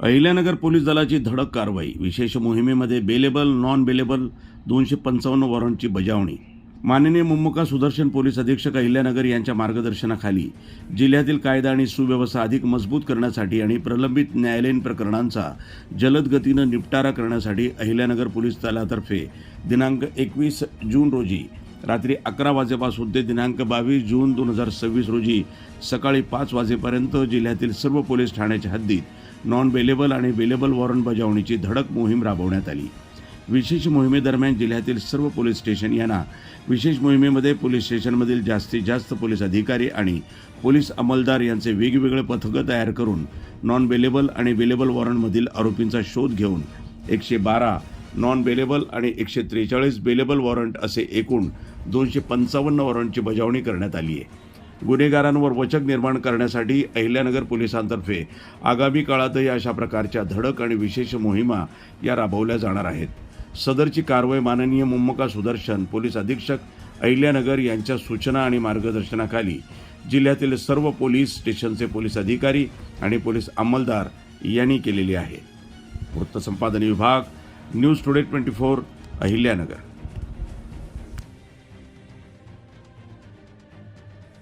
Ahilyanagar police दलाची धडक कारवाई. विशेष मोहिमेमध्ये बेलेबल नॉन बेलेबल 255 वॉरंटची बजावणी. माननीय मुम्मका सुदर्शन पोलीस अधीक्षक अहिल्यानगर यांच्या मार्गदर्शनाखाली जिल्ह्यातील कायदा आणि सुव्यवस्था अधिक मजबूत करण्यासाठी आणि प्रलंबित न्यायालयीन प्रकरणांचा जलद गतीनं निपटारा करण्यासाठी अहिल्यानगर पोलीस दलातर्फे दिनांक 21 जून रोजी रात्री 11 वाजेपासून ते दिनांक 22 जून 2026 रोजी सकाळी 5 वाजेपर्यंत जिल्ह्यातील सर्व पोलीस ठाण्याच्या हद्दीत नॉन बेलेबल आणि बेलेबल वॉरंट बजावणीची धडक मोहीम राबवण्यात आली. विशेष मोहिमेदरम्यान जिल्ह्यातील सर्व पोलीस स्टेशन यांना विशेष मोहिमेमध्ये पोलीस स्टेशनमधील जास्तीत जास्त पोलीस अधिकारी आणि पोलीस अंमलदार यांचे वेगवेगळे पथकं तयार करून नॉन बेलेबल आणि बेलेबल वॉरंटमधील आरोपींचा शोध घेऊन 112 नॉन बेलेबल आणि 143 बेलेबल वॉरंट असे एकूण 255 वॉरंटची बजावणी करण्यात आली आहे. गुन्हेगारांवर वचक निर्माण करण्यासाठी अहिल्यानगर पोलिसांतर्फे आगामी काळातही अशा प्रकारच्या धडक आणि विशेष मोहिमा या राबवल्या जाणार आहेत. सदरची कारवाई माननीय मुम्मका सुदर्शन पोलीस अधीक्षक अहिल्यानगर यांच्या सूचना आणि मार्गदर्शनाखाली जिल्ह्यातील सर्व पोलीस स्टेशनचे पोलीस अधिकारी आणि पोलीस अंमलदार यांनी केलेली आहे. वृत्तसंपादन विभाग, न्यूज टुडे 24, अहिल्यानगर.